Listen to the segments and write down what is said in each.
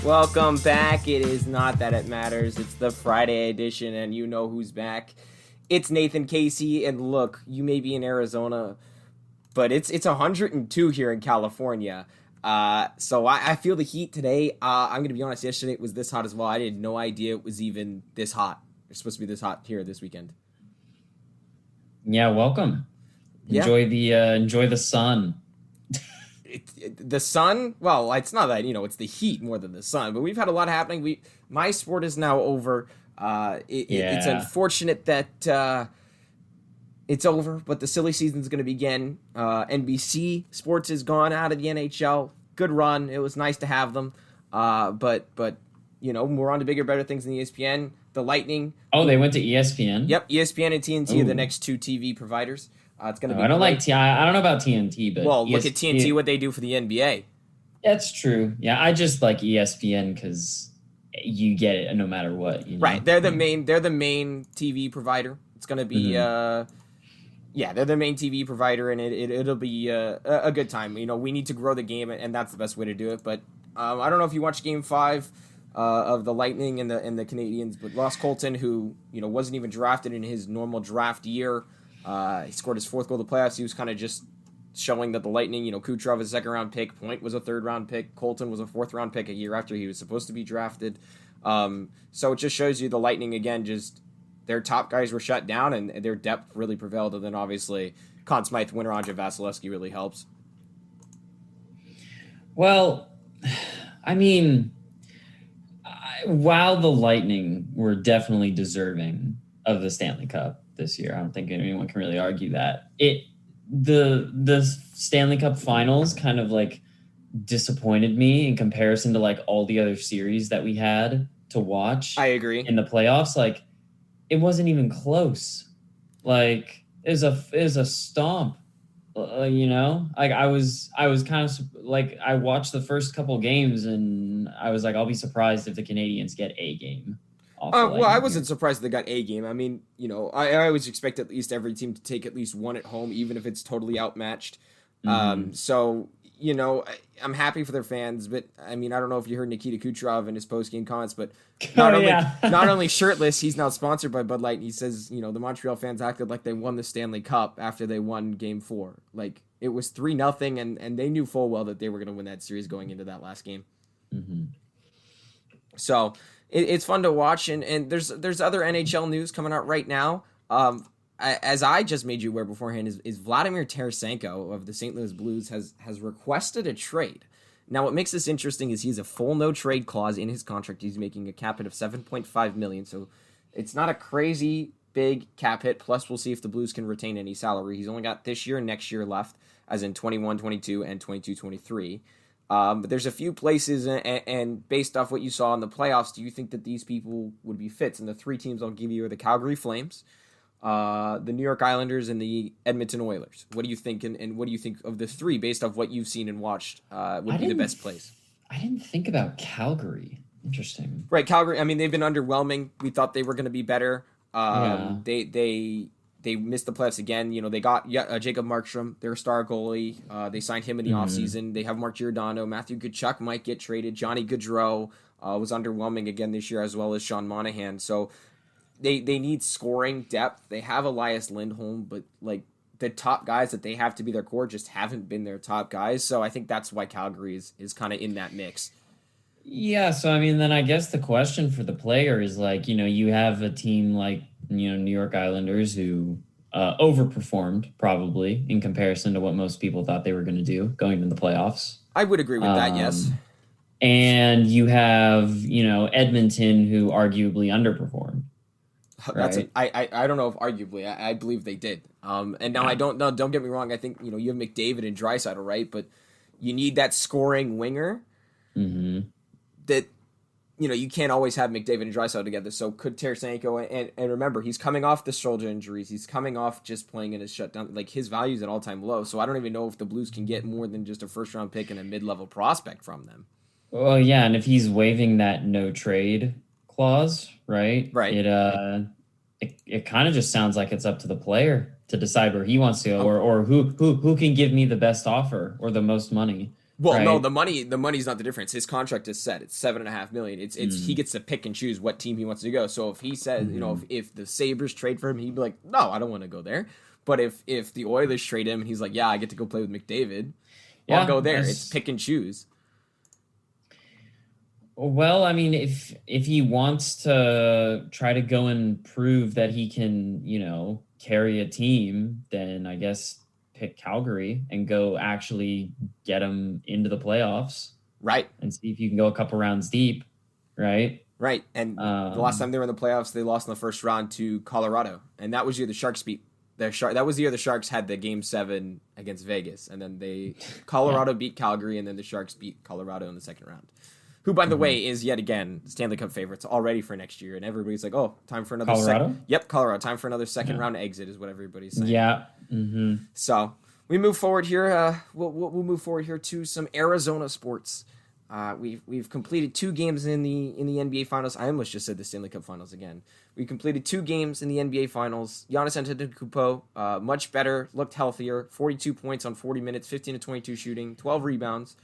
Welcome back. It is not that it matters. It's the Friday edition, and you know who's back. It's Nathan Casey, and look, you may be in Arizona, but it's 102 here in California. So I feel the heat today. I'm gonna be honest. Yesterday it was this hot as well. I had no idea it was even this hot. It's supposed to be this hot here this weekend. Yeah, welcome. Yeah. Enjoy the sun. The sun, well, it's not that, it's the heat more than the sun, but we've had a lot happening. My sport is now over. It's unfortunate that it's over, but the silly season's going to begin. NBC Sports is gone out of the NHL. Good run. It was nice to have them. But we're on to bigger, better things than ESPN. The Lightning. Oh, they went to ESPN? Yep, ESPN and TNT are the next two TV providers. It's going to be. I don't know about TNT, but look at TNT, what they do for the NBA. That's true. Yeah, I just like ESPN because you get it no matter what. Right, they're the main TV provider. It's going to be they're the main TV provider, and it'll be a good time. We need to grow the game, and that's the best way to do it. But I don't know if you watched Game 5 of the Lightning and the Canadiens, but Ross Colton, who wasn't even drafted in his normal draft year. He scored his fourth goal of the playoffs. He was kind of just showing that the Lightning, Kucherov was a second-round pick, Point was a third-round pick, Colton was a fourth-round pick a year after he was supposed to be drafted. So it just shows you the Lightning, again, just their top guys were shut down, and their depth really prevailed. And then, obviously, Conn Smythe winner Andre Vasilevsky really helps. Well, I mean, while the Lightning were definitely deserving of the Stanley Cup this year, I don't think anyone can really argue that. The Stanley Cup Finals kind of like disappointed me in comparison to like all the other series that we had to watch. I agree. In the playoffs, like it wasn't even close. Like it was a stomp. Like I was kind of like, I watched the first couple games and I was like, I'll be surprised if the Canadians get a game. I wasn't surprised they got a game. I mean, I always expect at least every team to take at least one at home, even if it's totally outmatched. So, I'm happy for their fans, but I mean, I don't know if you heard Nikita Kucherov in his post-game comments, but not only shirtless, he's now sponsored by Bud Light. And he says, the Montreal fans acted like they won the Stanley Cup after they won Game 4. Like it was 3-0, and they knew full well that they were going to win that series going into that last game. So it's fun to watch, and there's other NHL news coming out right now. As I just made you aware beforehand, is Vladimir Tarasenko of the St. Louis Blues has requested a trade. Now, what makes this interesting is he has a full no trade clause in his contract. He's making a cap hit of $7.5 million, so it's not a crazy big cap hit. Plus, we'll see if the Blues can retain any salary. He's only got this year and next year left, as in 21-22 and 22-23. But there's a few places, and based off what you saw in the playoffs, do you think that these people would be fits? And the three teams I'll give you are the Calgary Flames, the New York Islanders, and the Edmonton Oilers. What do you think, and what do you think of the three, based off what you've seen and watched, would be the best place? I didn't think about Calgary. Interesting. Right, Calgary, I mean, they've been underwhelming. We thought they were going to be better. They missed the playoffs again. They got Jacob Markstrom, their star goalie. They signed him in the offseason. They have Mark Giordano. Matthew Tkachuk might get traded. Johnny Gaudreau was underwhelming again this year, as well as Sean Monahan. So they need scoring depth. They have Elias Lindholm, but like the top guys that they have to be their core just haven't been their top guys. So I think that's why Calgary is kind of in that mix. Yeah, so I mean, then I guess the question for the player is like, you have a team like, New York Islanders who overperformed probably in comparison to what most people thought they were going to do going into the playoffs. I would agree with that, yes. And you have, Edmonton who arguably underperformed. Right? I don't know if arguably. I believe they did. And now I don't know. Don't get me wrong. I think, you have McDavid and Draisaitl, right? But you need that scoring winger that, you can't always have McDavid and Draisaitl together. So could Tarasenko, and remember, he's coming off the shoulder injuries. He's coming off just playing in his shutdown. Like, his value's at all-time low. So I don't even know if the Blues can get more than just a first-round pick and a mid-level prospect from them. Well, yeah, and if he's waiving that no-trade clause, right? Right. It kind of just sounds like it's up to the player to decide where he wants to go, or who can give me the best offer or the most money. Well, no, right? the money's not the difference. His contract is set. It's $7.5 million. It's he gets to pick and choose what team he wants to go. So if he says, if the Sabres trade for him, he'd be like, no, I don't want to go there. But if the Oilers trade him and he's like, yeah, I get to go play with McDavid, I'll go there. It's pick and choose. Well, I mean, if he wants to try to go and prove that he can, carry a team, then I guess pick Calgary and go actually get them into the playoffs, Right. and see if you can go a couple rounds deep, right? Right. And the last time they were in the playoffs, they lost in the first round to Colorado, and that was the year the Sharks beat That was the year the Sharks had the Game 7 against Vegas, and then Colorado beat Calgary, and then the Sharks beat Colorado in the second round. Who, by the way, is yet again Stanley Cup favorites already for next year, and everybody's like, "Oh, time for another Colorado." Yep, Colorado. Time for another second round exit is what everybody's saying. Yeah. So we move forward here. We'll move forward here to some Arizona sports. We've completed 2 games in the NBA Finals. I almost just said the Stanley Cup Finals again. We completed 2 games in the NBA Finals. Giannis Antetokounmpo, much better, looked healthier. 42 points on 40 minutes, 15 to 22 shooting, 12 rebounds.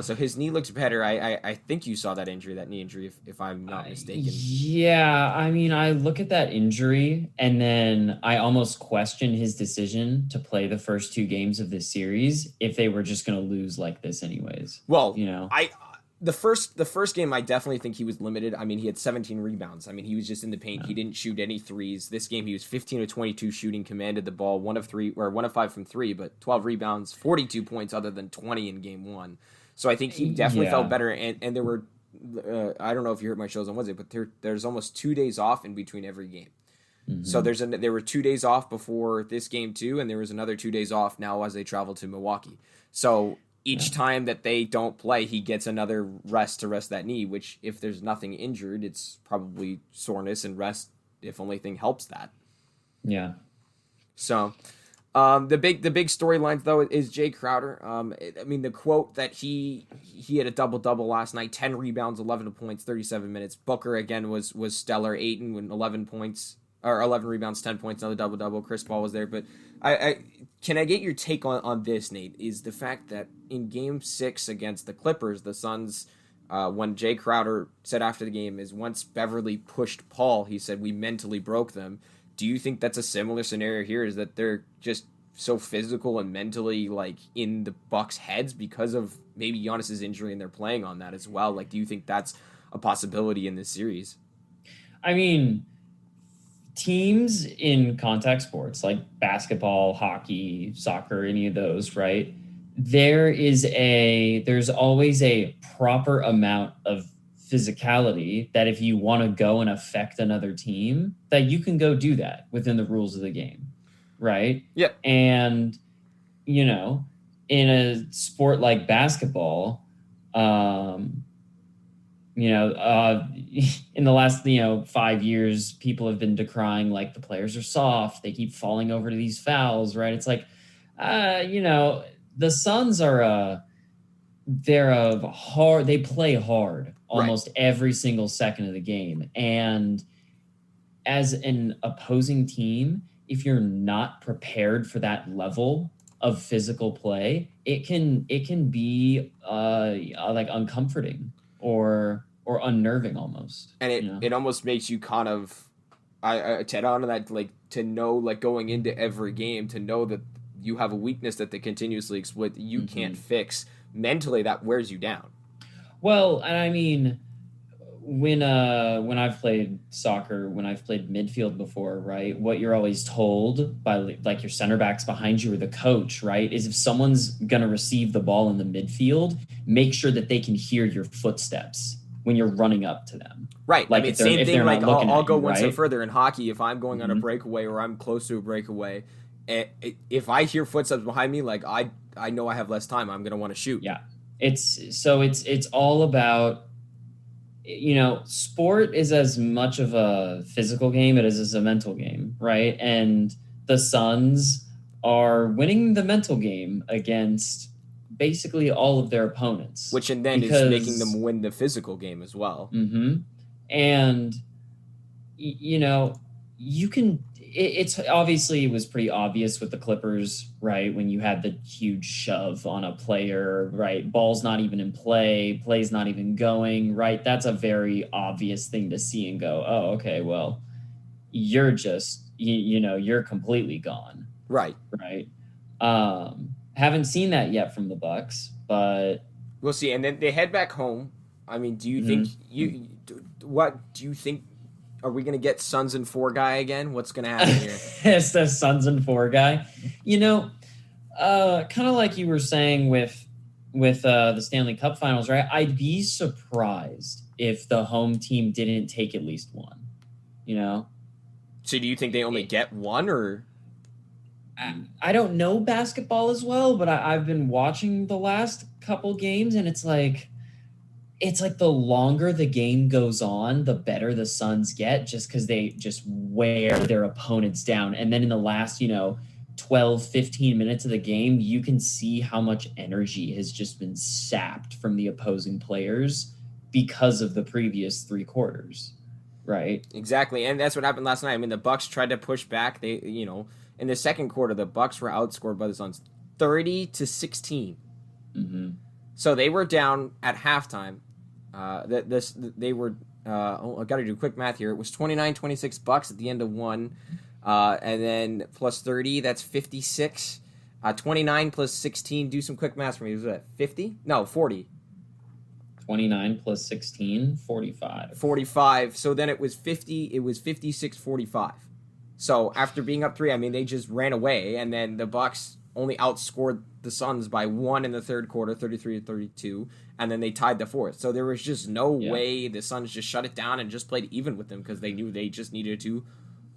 So his knee looks better. I think you saw that knee injury, if I'm not mistaken. Yeah, I mean, I look at that injury and then I almost question his decision to play the first 2 games of this series if they were just going to lose like this anyways. Well, the first game, I definitely think he was limited. I mean, he had 17 rebounds. I mean, he was just in the paint. He didn't shoot any threes. This game, he was 15 to 22 shooting, commanded the ball, 1 of 5 from 3, but 12 rebounds, 42 points other than 20 in game 1. So I think he definitely felt better. And there were, I don't know if you heard my shows on Wednesday, but there's almost 2 days off in between every game. Mm-hmm. So there were 2 days off before this game too, and there was another 2 days off now as they travel to Milwaukee. So each time that they don't play, he gets another rest to rest that knee, which if there's nothing injured, it's probably soreness, and rest, if only thing, helps that. Yeah. So the big storylines though is Jay Crowder. I mean, the quote that he had a double last night, 10 rebounds, 11 points, 37 minutes. Booker again was stellar, Ayton with 11 points or 11 rebounds, 10 points, another double. Chris Paul was there, but can I get your take on this, Nate? Is the fact that in Game 6 against the Clippers, the Suns, when Jay Crowder said after the game, is once Beverly pushed Paul, he said we mentally broke them. Do you think that's a similar scenario here? Is that they're just so physical and mentally like in the Bucks' heads because of maybe Giannis's injury, and they're playing on that as well? Like, do you think that's a possibility in this series? I mean, teams in contact sports like basketball, hockey, soccer, any of those, right? There's always a proper amount of physicality that if you want to go and affect another team, that you can go do that within the rules of the game, right? Yeah. And, in a sport like basketball, in the last 5 years, people have been decrying like the players are soft, they keep falling over to these fouls, right? It's like the Suns are they play hard almost every single second of the game, and as an opposing team, if you're not prepared for that level of physical play, it can be like uncomforting or unnerving almost. And it almost makes you kind of to add on to that, like, to know, like, going into every game, to know that you have a weakness that they continuously exploit that you can't fix. Mentally, that wears you down. Well, and I mean, when I've played soccer, when I've played midfield before, right, what you're always told by like your center backs behind you or the coach, right, is if someone's going to receive the ball in the midfield, make sure that they can hear your footsteps when you're running up to them. Right. Like, I mean, same thing, like, I'll go one step right? further in hockey. If I'm going on a breakaway or I'm close to a breakaway, if I hear footsteps behind me, like, I know I have less time, I'm going to want to shoot. Yeah. It's all about, sport is as much of a physical game as a mental game, right? And the Suns are winning the mental game against basically all of their opponents. Which is making them win the physical game as well. Mm-hmm. And, you can, it's obviously it was pretty obvious with the Clippers, right? When you had the huge shove on a player, right? Ball's not even in play, play's not even going, right? That's a very obvious thing to see and go, oh, okay, well, you're just, you're completely gone, Right. right? Haven't seen that yet from the Bucks, but We'll see. And then they head back home. I mean, do you think what do you think? Are we gonna get Suns and 4 guy again? What's gonna happen here? it's the Suns and 4 guy. Kind of like you were saying with the Stanley Cup Finals, right? I'd be surprised if the home team didn't take at least one. So do you think they only get one, or? I don't know basketball as well, but I've been watching the last couple games, and it's like the longer the game goes on, the better the Suns get, just because they just wear their opponents down. And then in the last, 12, 15 minutes of the game, you can see how much energy has just been sapped from the opposing players because of the previous 3 quarters, right? Exactly, and that's what happened last night. I mean, the Bucks tried to push back. They, in the second quarter, the Bucks were outscored by the Suns 30-16. Mm-hmm. So they were down at halftime. They were. I got to do quick math here. It was 29-26 Bucks at the end of one, and then plus 30. That's 56. 29 plus 16. Do some quick math for me. Was that 50? No, 40. 29 plus 16, 45. 45. So then it was 50. It was 56-45. So after being up 3, I mean, they just ran away, and then the Bucks only outscored the Suns by 1 in the third quarter, 33-32, and then they tied the fourth. So there was just no way the Suns just shut it down and just played even with them, because they knew they just needed to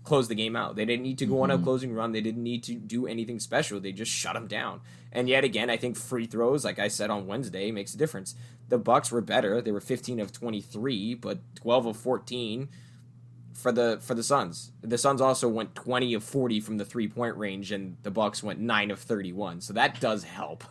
close the game out. They didn't need to go on a closing run. They didn't need to do anything special. They just shut them down. And yet again, I think free throws, like I said on Wednesday, makes a difference. The Bucks were better. They were 15 of 23, but 12 of 14 for the Suns. The Suns also went 20 of 40 from the 3-point range, and the Bucks went 9 of 31. So that does help.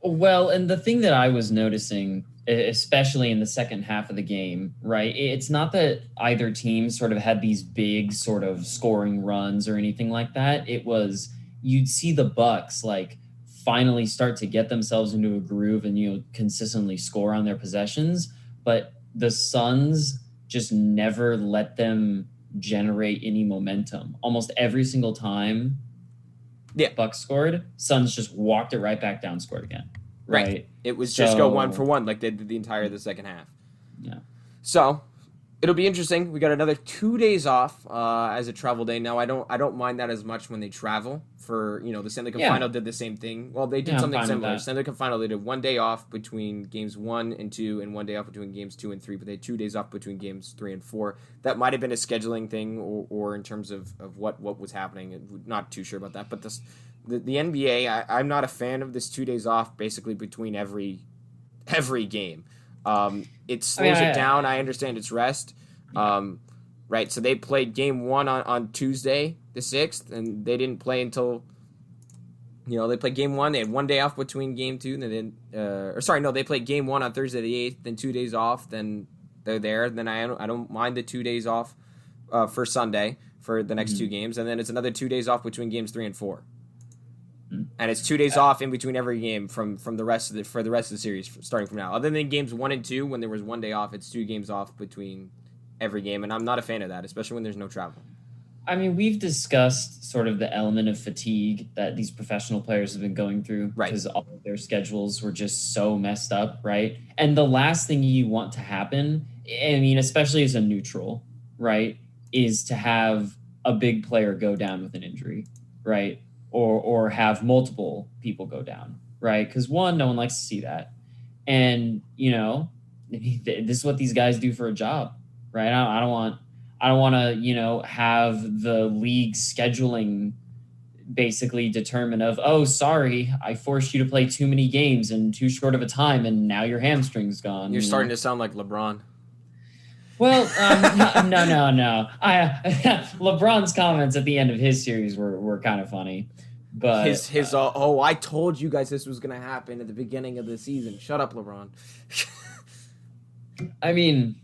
Well, and the thing that I was noticing, especially in the second half of the game, right? It's not that either team sort of had these big sort of scoring runs or anything like that. It was, you'd see the Bucks like finally start to get themselves into a groove and, consistently score on their possessions. But the Suns just never let them generate any momentum. Almost every single time Bucks scored, Suns just walked it right back down, scored again. Right. It was just go 1 for 1 like they did the entire of the second half. Yeah. So it'll be interesting. We got another 2 days off as a travel day. Now I don't mind that as much when they travel. For the Stanley Cup Final did the same thing. Well, they did something similar. Stanley Cup Final, they did 1 day off between games 1 and 2, and 1 day off between games 2 and 3. But they had 2 days off between games 3 and 4. That might have been a scheduling thing, or in terms of what was happening. Not too sure about that. But the NBA, I'm not a fan of this 2 days off basically between every game. It slows it down. I understand it's rest. Right, so they played game 1 on Tuesday, the 6th, and they didn't play until, they played game 1. They had 1 day off between game 2, and then they played game 1 on Thursday the 8th, then 2 days off, then they're there. Then I don't mind the 2 days off for Sunday for the next 2 games, and then it's another 2 days off between games 3 and 4. And it's 2 days off in between every game from the rest of the series starting from now. Other than games 1 and 2, when there was 1 day off, it's 2 games off between every game, and I'm not a fan of that, especially when there's no travel. I mean, we've discussed sort of the element of fatigue that these professional players have been going through, right? Because all of their schedules were just so messed up, right? And the last thing you want to happen, I mean, especially as a neutral, right, is to have a big player go down with an injury, right? Or have multiple people go down, right? Because one, no one likes to see that. And, this is what these guys do for a job, right? I don't want to, have the league scheduling basically determine of, oh, sorry, I forced you to play too many games in too short of a time, and now your hamstring's gone. You're starting to sound like LeBron. Well, no. LeBron's comments at the end of his series were kind of funny. But I told you guys this was going to happen at the beginning of the season. Shut up, LeBron. I mean,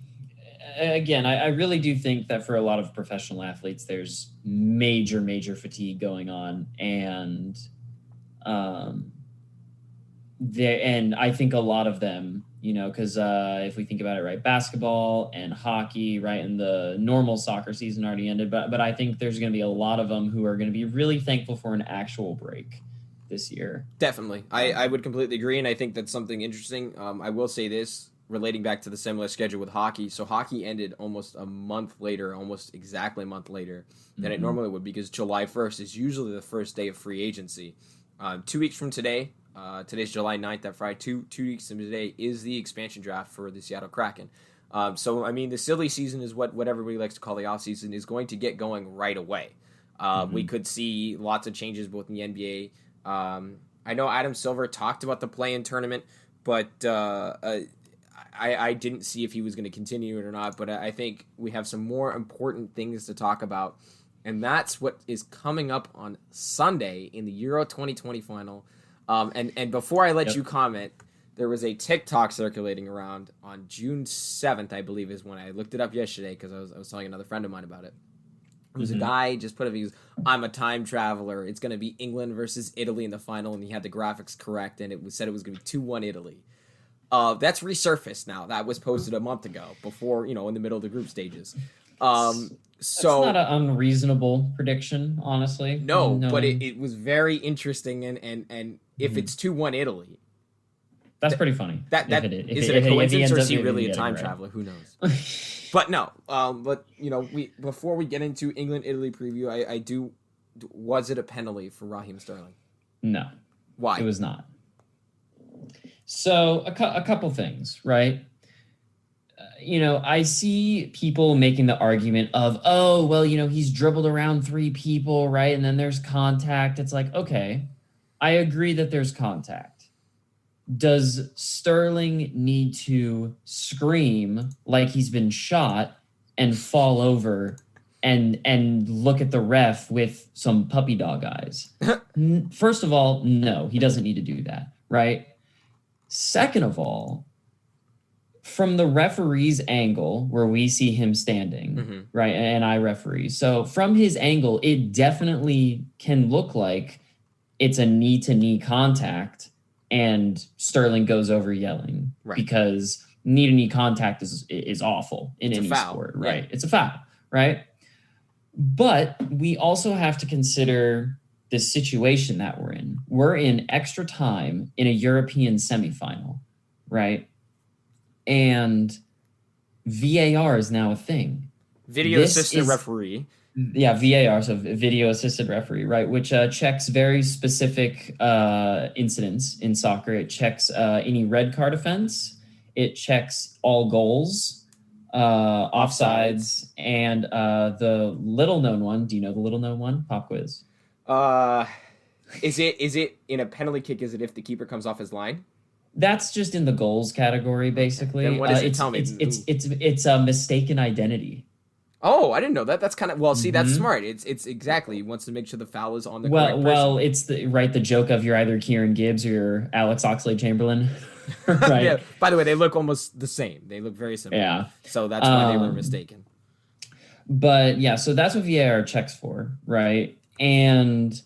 again, I really do think that for a lot of professional athletes, there's major fatigue going on, and um, and I think a lot of them, because if we think about it, right, basketball and hockey, right, and the normal soccer season already ended, but I think there's going to be a lot of them who are going to be really thankful for an actual break this year. Definitely. I would completely agree, and I think that's something interesting. I will say this, relating back to the similar schedule with hockey. So hockey ended almost a month later, almost exactly a month later than it normally would, because July 1st is usually the first day of free agency. 2 weeks from today, today's July 9th, that Friday, two weeks from today is the expansion draft for the Seattle Kraken. So, I mean, the silly season is what everybody likes to call the offseason, is going to get going right away. We could see lots of changes both in the NBA. I know Adam Silver talked about the play-in tournament, but I didn't see if he was going to continue it or not. But I think we have some more important things to talk about, and that's what is coming up on Sunday in the Euro 2020 final. And before I let you comment, there was a TikTok circulating around on June 7th, I believe, is when I looked it up yesterday, because I was telling another friend of mine about it. It was a guy just put up, he goes, I'm a time traveler. It's going to be England versus Italy in the final, and he had the graphics correct, and said it was going to be 2-1 Italy. That's resurfaced now. That was posted a month ago, before, in the middle of the group stages. So it's not an unreasonable prediction, honestly. No, but it was very interesting, and if it's 2-1 Italy, that's pretty funny. Is it a coincidence, or is he really a time traveler? Who knows? But no, before we get into England-Italy preview, was it a penalty for Raheem Sterling? No. Why? It was not. So a couple things, right? I see people making the argument of, oh, well, he's dribbled around 3 people, right? And then there's contact. It's like, okay, I agree that there's contact. Does Sterling need to scream like he's been shot and fall over and look at the ref with some puppy dog eyes? First of all, no, he doesn't need to do that, right? Second of all, from the referee's angle where we see him standing, right, and I referee. So from his angle, it definitely can look like it's a knee-to-knee contact, and Sterling goes over yelling, right? Because knee-to-knee contact is awful in any sport, right? Yeah. It's a foul, right? But we also have to consider the situation that we're in. We're in extra time in a European semifinal, right? And VAR is now a thing. Video assistant referee. Yeah, VAR, so video assisted referee, right? Which checks very specific incidents in soccer. It checks any red card offense. It checks all goals, offsides, and the little known one. Do you know the little known one? Pop quiz. Is it in a penalty kick? Is it if the keeper comes off his line? That's just in the goals category, basically. Then what does it tell me? It's a mistaken identity. Oh, I didn't know that. That's kind of that's smart. It's exactly, he wants to make sure the foul is on the correct person. Well, it's the joke of you're either Kieran Gibbs or you're Alex Oxlade-Chamberlain, right? Yeah. By the way, they look almost the same. They look very similar. Yeah. So that's why they were mistaken. But yeah, so that's what VAR checks for, right? And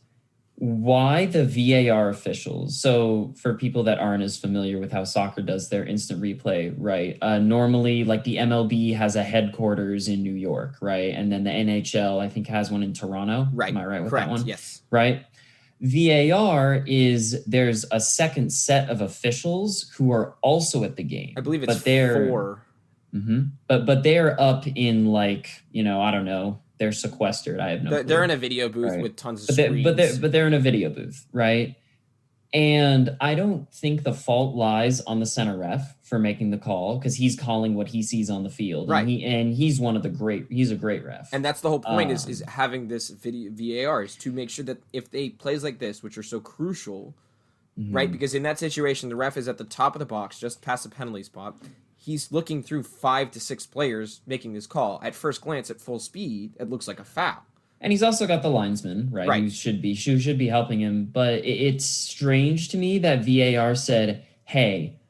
why the VAR officials? So for people that aren't as familiar with how soccer does their instant replay, right? Normally, like the MLB has a headquarters in New York, right? And then the NHL, I think, has one in Toronto. Right. Am I right with Correct. that one? Yes. Right. VAR there's a second set of officials who are also at the game. I believe it's 4. Mm-hmm. But they're up in I don't know. They're sequestered. I have no clue. They're in a video booth with tons of screens. But they're in a video booth, right? And I don't think the fault lies on the center ref for making the call, because he's calling what he sees on the field. Right. And he's he's a great ref. And that's the whole point is having this video VAR, is to make sure that if they plays like this, which are so crucial, right? Because in that situation, the ref is at the top of the box, just past the penalty spot. He's looking through 5 to 6 players making this call. At first glance, at full speed, it looks like a foul. And he's also got the linesman, right? Who should be helping him. But it's strange to me that VAR said, hey,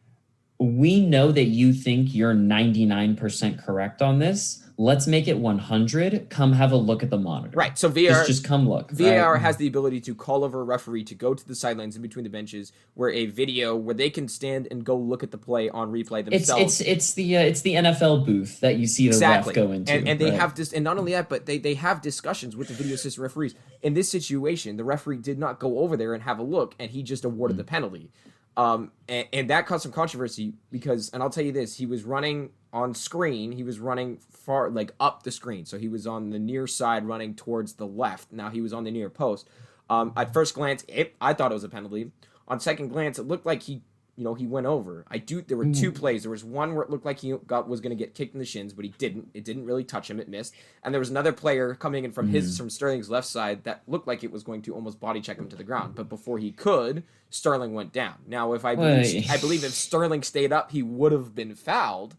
we know that you think you're 99% correct on this. Let's make it 100. Come have a look at the monitor. Right. So VAR just come look. VAR right? has the ability to call over a referee to go to the sidelines in between the benches, where they can stand and go look at the play on replay themselves. It's the NFL booth that you see the ref go into, and they have this, and not only that, but they have discussions with the video assistant referees. In this situation, the referee did not go over there and have a look, and he just awarded the penalty. And that caused some controversy because, and I'll tell you this, he was running on screen. He was running far, like up the screen. So he was on the near side running towards the left. Now he was on the near post. At first glance, I thought it was a penalty. On second glance, it looked like he went over. There were two plays. There was one where it looked like he was going to get kicked in the shins, but he didn't. It didn't really touch him. It missed. And there was another player coming in from Sterling's left side that looked like it was going to almost body check him to the ground. But before he could, Sterling went down. Now, I believe if Sterling stayed up, he would have been fouled.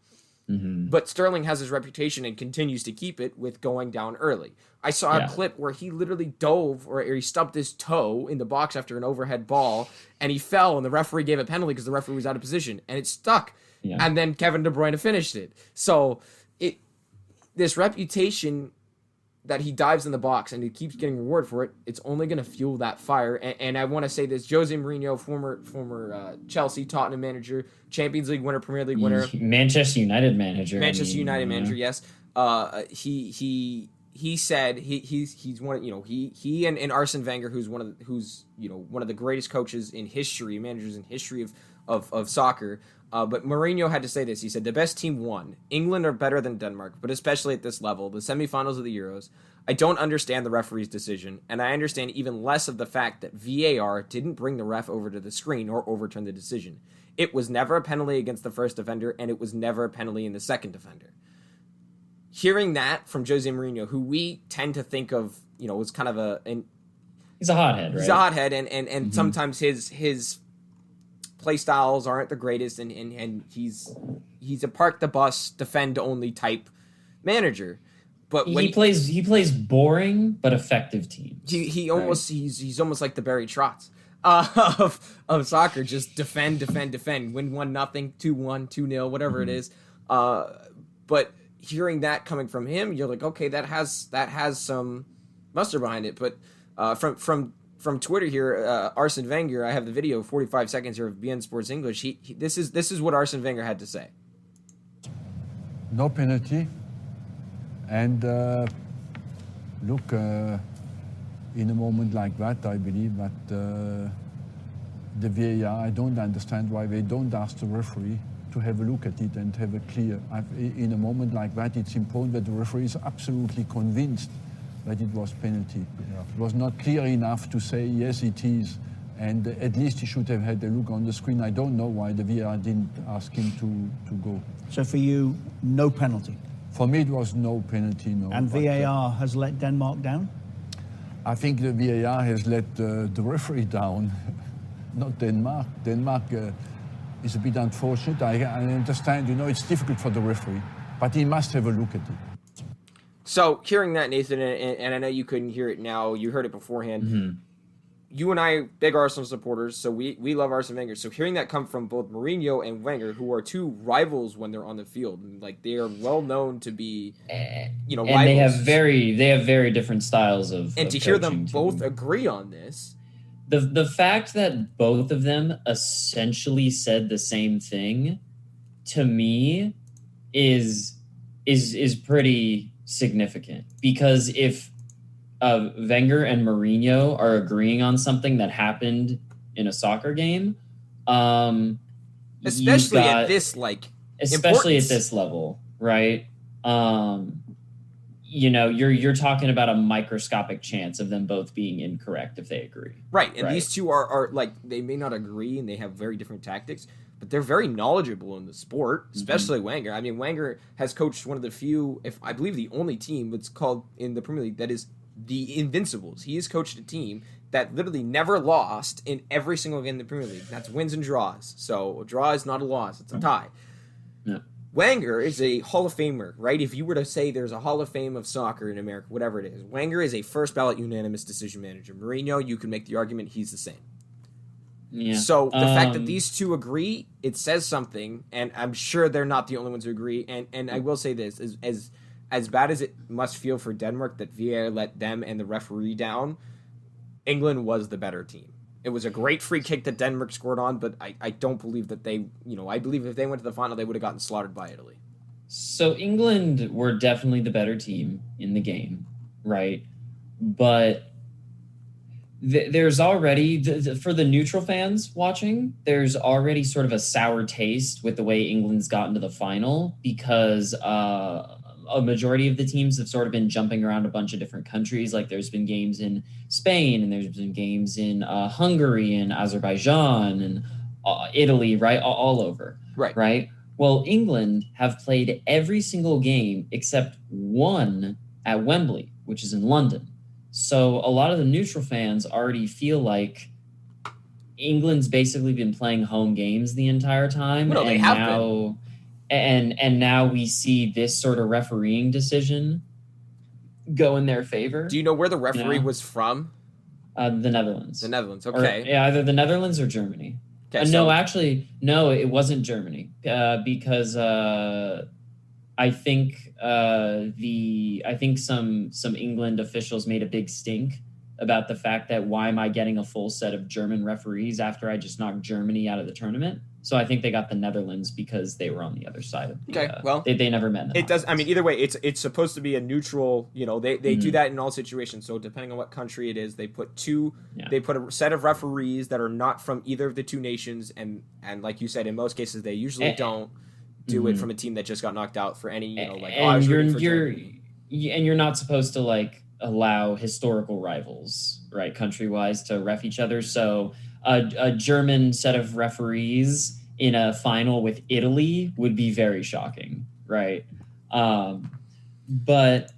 But Sterling has his reputation and continues to keep it with going down early. I saw a clip where he literally dove or he stubbed his toe in the box after an overhead ball, and he fell, and the referee gave a penalty because the referee was out of position, and it stuck. Yeah. And then Kevin De Bruyne finished it. So this reputation that he dives in the box and he keeps getting reward for it, it's only going to fuel that fire. And I want to say this, Jose Mourinho, former Chelsea, Tottenham manager, Champions League winner, Premier League winner. Manchester United manager. Manager, yes. He said he's one of, he and Arsene Wenger, who's one of the greatest coaches in history, managers in history of soccer. But Mourinho had to say this. He said, the best team won. England are better than Denmark, but especially at this level, the semifinals of the Euros. I don't understand the referee's decision, and I understand even less of the fact that VAR didn't bring the ref over to the screen or overturn the decision. It was never a penalty against the first defender, and it was never a penalty in the second defender. Hearing that from Jose Mourinho, who we tend to think of, as kind of he's a hothead, right? He's a hothead, and sometimes his play styles aren't the greatest, and he's a park the bus, defend only type manager. But when he plays boring but effective teams. He's almost like the Barry Trotz of soccer. Just defend, win 1-0, 2-1, 2-0, whatever it is. But hearing that coming from him, you're like, okay, that has some muster behind it. But from Twitter here, Arsene Wenger, I have the video, 45 seconds here of BN Sports English. This is what Arsene Wenger had to say. No penalty, and look, in a moment like that, I believe that the VAR, I don't understand why they don't ask the referee to have a look at it and have a clear. In a moment like that, it's important that the referee is absolutely convinced that it was penalty. Yeah. It was not clear enough to say, yes, it is. And at least he should have had a look on the screen. I don't know why the VAR didn't ask him to go. So for you, no penalty? For me, it was no penalty, no. And VAR has let Denmark down? I think the VAR has let the referee down, not Denmark. Denmark is a bit unfortunate. I understand, it's difficult for the referee, but he must have a look at it. So hearing that, Nathan, and I know you couldn't hear it now, you heard it beforehand. You and I, big Arsenal supporters, so we love Arsene Wenger. So hearing that come from both Mourinho and Wenger, who are two rivals when they're on the field, and like they are well known to be, and rivals. they have very different styles of. And to hear them both agree on this, the fact that both of them essentially said the same thing, to me, is pretty significant, because if Wenger and Mourinho are agreeing on something that happened in a soccer game, especially at this especially at this level, right? You're talking about a microscopic chance of them both being incorrect if they agree. Right, and these two are like, they may not agree and they have very different tactics, but they're very knowledgeable in the sport, especially Wenger. I mean, Wenger has coached one of the few, if I believe the only team that's called in the Premier League that is the Invincibles. He has coached a team that literally never lost in every single game in the Premier League. That's wins and draws. So a draw is not a loss, it's a tie. Yeah. Wenger is a Hall of Famer, right? If you were to say there's a Hall of Fame of soccer in America, whatever it is, Wenger is a first ballot unanimous decision manager. Mourinho, you can make the argument he's the same. Yeah. So the fact that these two agree, it says something, and I'm sure they're not the only ones who agree. And I will say this: as bad as it must feel for Denmark that VAR let them and the referee down, England was the better team. It was a great free kick that Denmark scored on, but I don't believe that they, I believe if they went to the final, they would have gotten slaughtered by Italy. So England were definitely the better team in the game, right? But there's already, for the neutral fans watching, there's already sort of a sour taste with the way England's gotten to the final because a majority of the teams have sort of been jumping around a bunch of different countries. Like there's been games in Spain and there's been games in Hungary and Azerbaijan and Italy, right? All over, right? Well, England have played every single game except one at Wembley, which is in London. So a lot of the neutral fans already feel like England's basically been playing home games the entire time. Well, they have been. And now we see this sort of refereeing decision go in their favor. Do you know where the referee was from? The Netherlands. The Netherlands, okay. Either the Netherlands or Germany. Okay, No, it wasn't Germany because I think some England officials made a big stink about the fact that why am I getting a full set of German referees after I just knocked Germany out of the tournament? So I think they got the Netherlands because they were on the other side of the, they never met. It does. I mean, either way, it's supposed to be a neutral. They do that in all situations. So depending on what country it is, they put they put a set of referees that are not from either of the two nations, and like you said, in most cases they usually don't do it from a team that just got knocked out for any and you're not supposed to allow historical rivals, right, country-wise, to ref each other. So a German set of referees in a final with Italy would be very shocking, right? But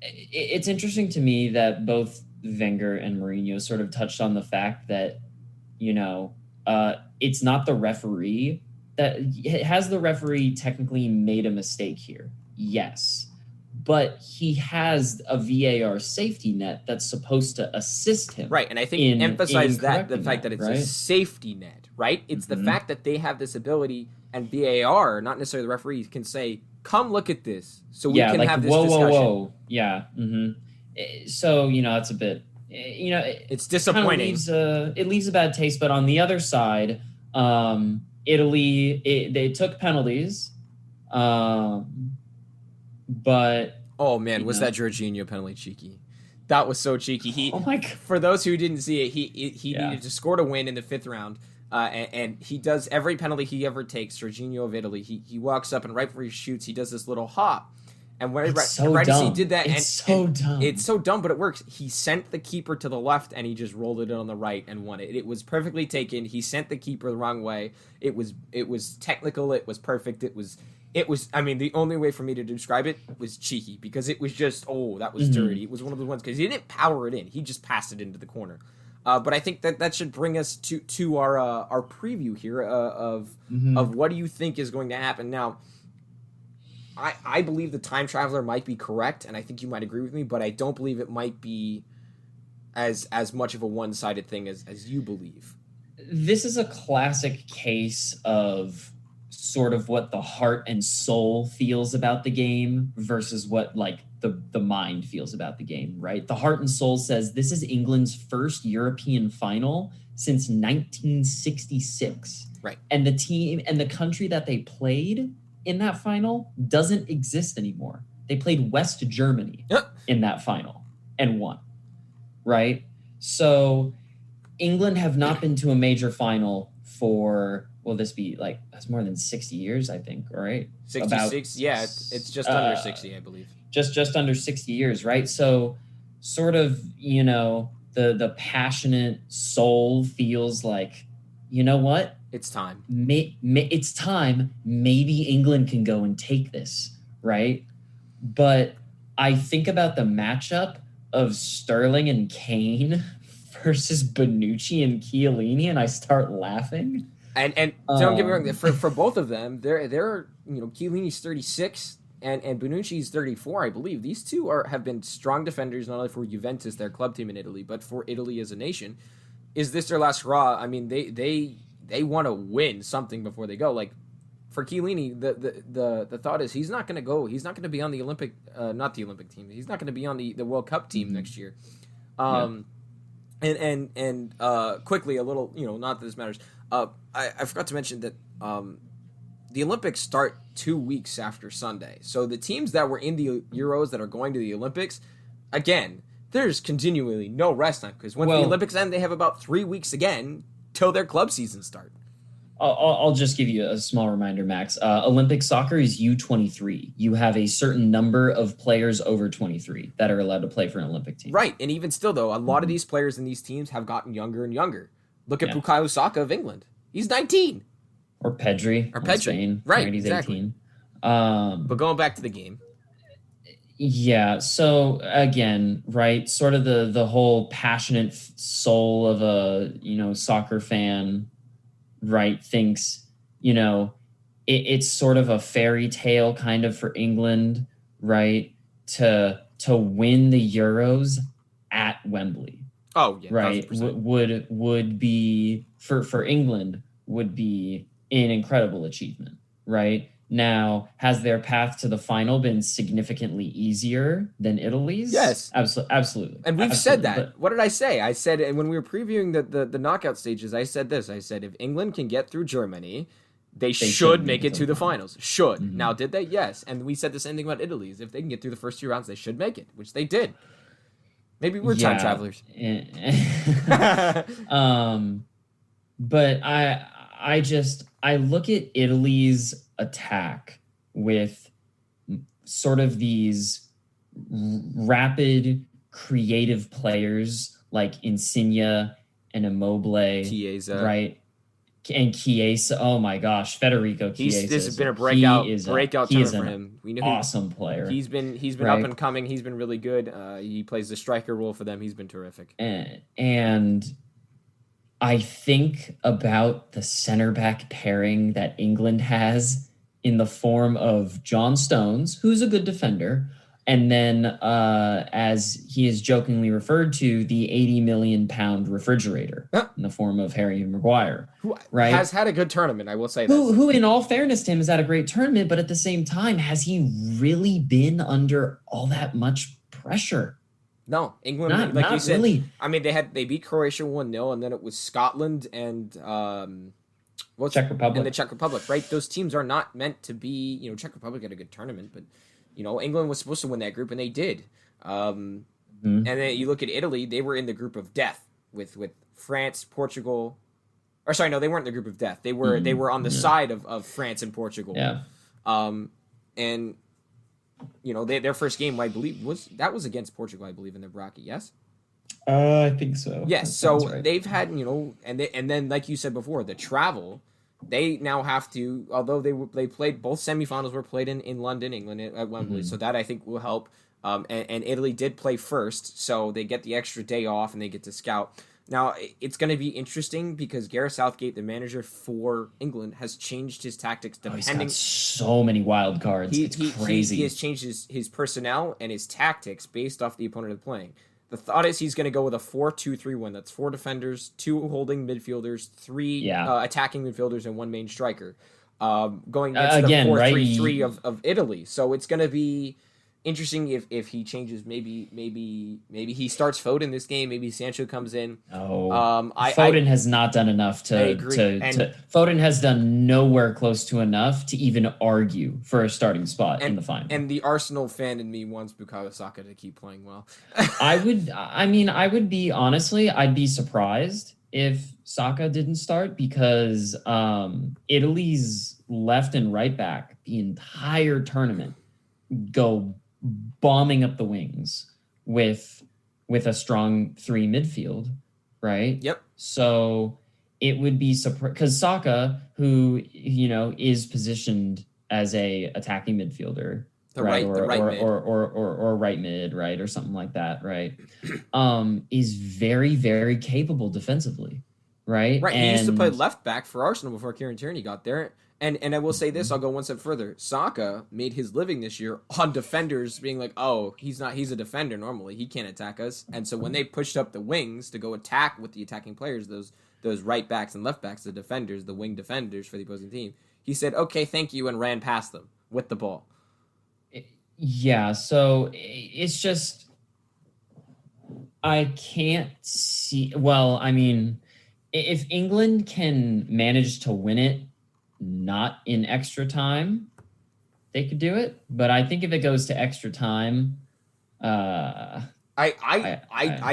it's interesting to me that both Wenger and Mourinho sort of touched on the fact that, it's not the referee that has the referee technically made a mistake here. Yes. But he has a VAR safety net that's supposed to assist him. Right, and I think emphasize the fact that it's right? a safety net, right? It's the fact that they have this ability, and VAR, not necessarily the referees, can say, come look at this, so we can have this discussion. Whoa. Yeah. So, it's a bit, it's disappointing. It leaves a bad taste, but on the other side, Italy, they took penalties, but oh man, was that Jorginho penalty cheeky? That was so cheeky. Oh my God. For those who didn't see it, he needed to score to win in the 5th round, and he does every penalty he ever takes. Jorginho of Italy, he walks up and right before he shoots, he does this little hop, and right as he did that, it's so dumb, but it works. He sent the keeper to the left, and he just rolled it on the right and won it. It was perfectly taken. He sent the keeper the wrong way. It was technical. It was perfect. It was. I mean, the only way for me to describe it was cheeky because it was just, that was dirty. It was one of the ones because he didn't power it in. He just passed it into the corner. But I think that should bring us to our preview here of what do you think is going to happen. Now, I believe the time traveler might be correct, and I think you might agree with me, but I don't believe it might be as much of a one-sided thing as you believe. This is a classic case of sort of what the heart and soul feels about the game versus what the mind feels about the game, right? The heart and soul says this is England's first European final since 1966. Right. And the team and the country that they played in that final doesn't exist anymore. They played West Germany in that final and won, right? So England have not been to a major final for, will this be that's more than 60 years, I think, right? 66, yeah, it's just under 60, I believe. Just under 60 years, right? So sort of, the passionate soul feels like, you know what? It's time. It's time. Maybe England can go and take this, right? But I think about the matchup of Sterling and Kane versus Bonucci and Chiellini, and I start laughing. And don't get me wrong, for both of them, they're Chiellini's 36 and Bonucci's 34, I believe. These two have been strong defenders not only for Juventus, their club team in Italy, but for Italy as a nation. is this their last hurrah? I mean, they want to win something before they go. Like for Chiellini, the thought is he's not going to go. He's not going to be on the Olympic, not the Olympic team. He's not going to be on the World Cup team next year. And quickly, a little, not that this matters. I forgot to mention that the Olympics start 2 weeks after Sunday. So the teams that were in the Euros that are going to the Olympics, again, there's continually no rest time because when the Olympics end, they have about 3 weeks again till their club season start. I'll just give you a small reminder, Max. Olympic soccer is U23. You have a certain number of players over 23 that are allowed to play for an Olympic team. Right, and even still, though, a lot of these players in these teams have gotten younger and younger. Look at Bukayo Saka of England. He's 19. Or Pedri. Or Pedri. Spain, right, he's exactly. 18. But going back to the game. Yeah, so again, right, sort of the whole passionate soul of a, soccer fan, right, thinks, it's sort of a fairy tale kind of for England, right, to win the Euros at Wembley. Oh, yeah, right, 100%. would be for England would be an incredible achievement, right? Now, has their path to the final been significantly easier than Italy's? Yes. Absolutely. And we've said that. What did I say? I said, and when we were previewing the knockout stages, I said this. I said, if England can get through Germany, they should make it to the finals. Should. Mm-hmm. Now, did they? Yes. And we said the same thing about Italy's. If they can get through the first 2 rounds, they should make it, which they did. Maybe we're time travelers. But I look at Italy's attack with sort of these rapid, creative players like Insigne and Immobile, Chiesa, right? And Chiesa. Oh my gosh, Federico Chiesa. This has been a breakout turn for him. We know awesome player. He's been right? Up and coming. He's been really good. He plays the striker role for them. He's been terrific. And I think about the center back pairing that England has in the form of John Stones, who's a good defender, and then, as he is jokingly referred to, the 80 million pound refrigerator in the form of Harry Maguire, who right? has had a good tournament, I will say. Who, in all fairness to him, has had a great tournament, but at the same time, has he really been under all that much pressure? No, England, like you said. Really. I mean, they beat Croatia 1-0, and then it was Scotland and Czech Republic. And the Czech Republic, right? Those teams are not meant to be. Czech Republic had a good tournament, but England was supposed to win that group, and they did. And then you look at Italy; they were in the group of death with France, Portugal. Or sorry, no, they weren't in the group of death. They were on the side of France and Portugal. Yeah. And their first game, I believe, was against Portugal, I believe, in their bracket. Yes. I think so. Yes. So right. They've had, and then like you said before, the travel. They now have to, although they played, both semifinals were played in London, England at Wembley, so that I think will help. And Italy did play first, so they get the extra day off and they get to scout. Now, it's going to be interesting because Gareth Southgate, the manager for England, has changed his tactics depending. He's got so many wild cards. It's crazy. He has changed his personnel and his tactics based off the opponent they're playing. The thought is he's going to go with a 4-2-3-1. That's 4 defenders, 2 holding midfielders, 3 attacking midfielders, and 1 main striker. Going into the 4-3-3 of Italy. So it's going to be interesting if he changes. Maybe he starts Foden this game. Maybe Sancho comes in. Foden has not done enough to. I agree. Foden has done nowhere close to enough to even argue for a starting spot in the final. And the Arsenal fan in me wants Bukayo Saka to keep playing well. I'd be surprised if Saka didn't start because Italy's left and right back the entire tournament go bombing up the wings with a strong 3 midfield, right? Yep. So it would be because Saka, who is positioned as a attacking midfielder, right mid, right, or something like that, right, is very, very capable defensively, right? Right. He used to play left back for Arsenal before Kieran Tierney got there. And I will say this, I'll go one step further. Saka made his living this year on defenders being like, oh, he's a defender normally. He can't attack us. And so when they pushed up the wings to go attack with the attacking players, those right backs and left backs, the defenders, the wing defenders for the opposing team, he said, okay, thank you, and ran past them with the ball. Yeah, so it's just I can't see. Well, I mean, if England can manage to win it not in extra time, they could do it. But I think if it goes to extra time, I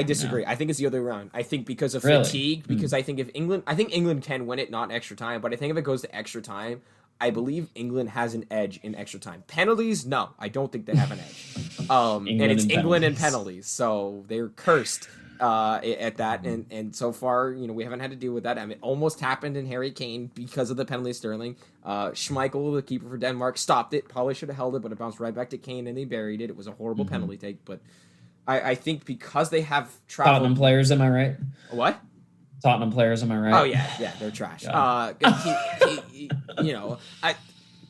disagree. know. I think it's the other way around. I think because of Really? fatigue, because I think England can win it not in extra time, but I think if it goes to extra time, I believe England has an edge in extra time. Penalties, no, I don't think they have an edge. And it's England and penalties, so they're cursed at that. And so far, we haven't had to deal with that. I mean, it almost happened in Harry Kane because of the penalty Sterling. Schmeichel, the keeper for Denmark, stopped it. Probably should have held it, but it bounced right back to Kane, and they buried it. It was a horrible penalty take, but I think because they have traveled... Tottenham players, am I right? What? Tottenham players, am I right? Oh yeah, they're trash. Yeah.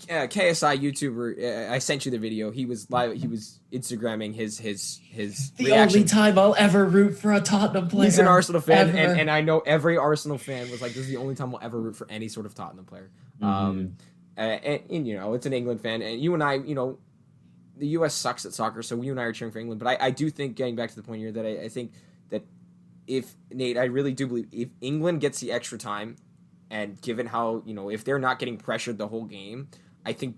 KSI YouTuber. I sent you the video. He was live. He was Instagramming his The reaction. only time I'll ever root for a Tottenham player. He's an Arsenal fan, ever. and I know every Arsenal fan was like, "This is the only time we'll ever root for any sort of Tottenham player." And it's an England fan, and you and I, the U.S. sucks at soccer, so you and I are cheering for England. But I do think, getting back to the point here, that I think that if Nate, I really do believe if England gets the extra time, and given how if they're not getting pressured the whole game, I think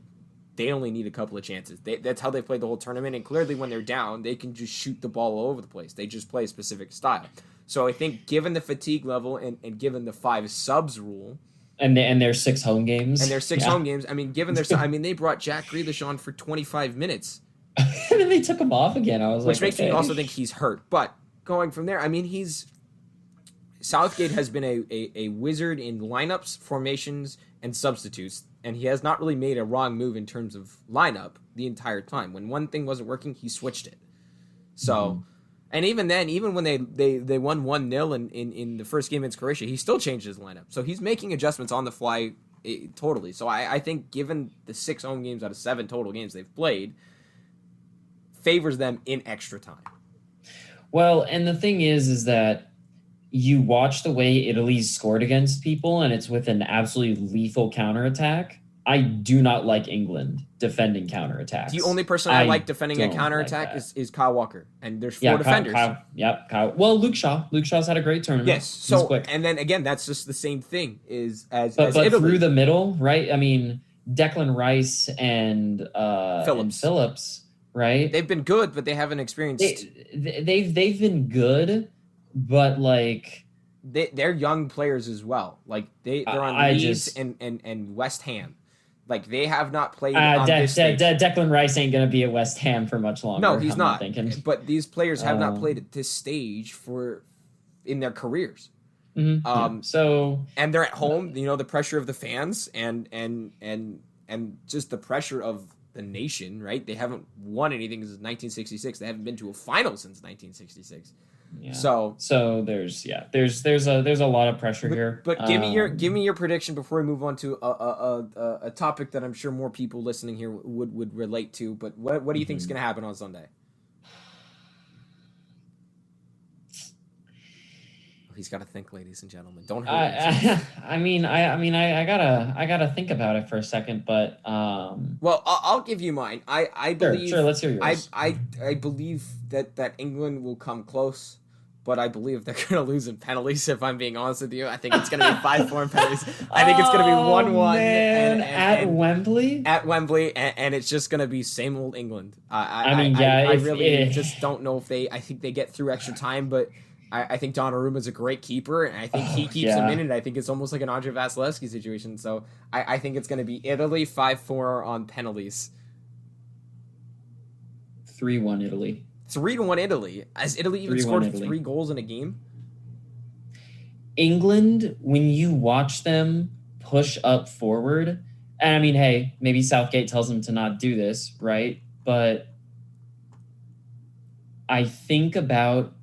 they only need a couple of chances. That's how they played the whole tournament, and clearly when they're down, they can just shoot the ball all over the place. They just play a specific style. So I think given the fatigue level and given the 5 subs rule, and their 6 home games, home games, I mean, given their, they brought Jack Grealish on for 25 minutes, and then they took him off again. I was which like, makes me also think he's hurt. But going from there, I mean, Southgate has been a wizard in lineups, formations, and substitutes, and he has not really made a wrong move in terms of lineup the entire time. When one thing wasn't working, he switched it. So, and even then, even when they won 1-0 in the first game against Croatia, he still changed his lineup. So he's making adjustments on the fly totally. So I think given the 6 home games out of 7 total games they've played, favors them in extra time. Well, and the thing is that you watch the way Italy scored against people, and it's with an absolutely lethal counterattack. I do not like England defending counterattacks. The only person I like defending a counterattack is Kyle Walker, and there's 4 defenders. Kyle. Well, Luke Shaw. Luke Shaw's had a great tournament. Yes. He's So, quick. and then again, that's just the same thing as But Italy. through the middle, right? I mean, Declan Rice and Phillips, right? They've been good, but they haven't experienced. They've been good, but like they're young players as well. Like they're on Leeds and West Ham. Like they have not played on this stage. Declan Rice ain't gonna be at West Ham for much longer. No, he's not. Thinking. But these players have not played at this stage in their careers. So and they're at home. The pressure of the fans and just the pressure of the nation. Right? They haven't won anything since 1966. They haven't been to a final since 1966. yeah. So there's a lot of pressure here. But give me your prediction before we move on to a topic that I'm sure more people listening here would relate to. But what do you think is going to happen on Sunday? He's got to think, ladies and gentlemen. Don't hurt yourself. I gotta think about it for a second, but well, I'll give you mine. I believe. Sure, let's hear yours. I believe that England will come close, but I believe they're going to lose in penalties. If I'm being honest with you, I think it's going to be 5-4 in penalties. I think it's going to be 1-1 at Wembley. At Wembley, and it's just going to be same old England. I really just don't know if they. I think they get through extra time, but. I think Donnarumma's a great keeper, and I think he keeps him in it. I think it's almost like an Andre Vasilevsky situation. So I think it's going to be Italy 5-4 on penalties. 3-1 Italy. 3-1 Italy. Has Italy even scored 3 goals in a game? England, when you watch them push up forward, and I mean, hey, maybe Southgate tells them to not do this, right? But I think about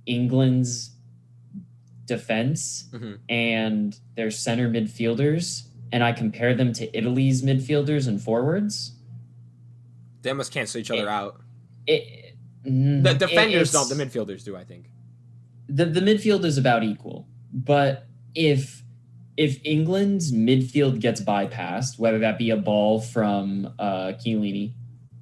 England's defense and their center midfielders, and I compare them to Italy's midfielders and forwards, They almost cancel each other out. the The defenders don't. The midfielders do, I think. The midfield is about equal, but if England's midfield gets bypassed, whether that be a ball from Chiellini,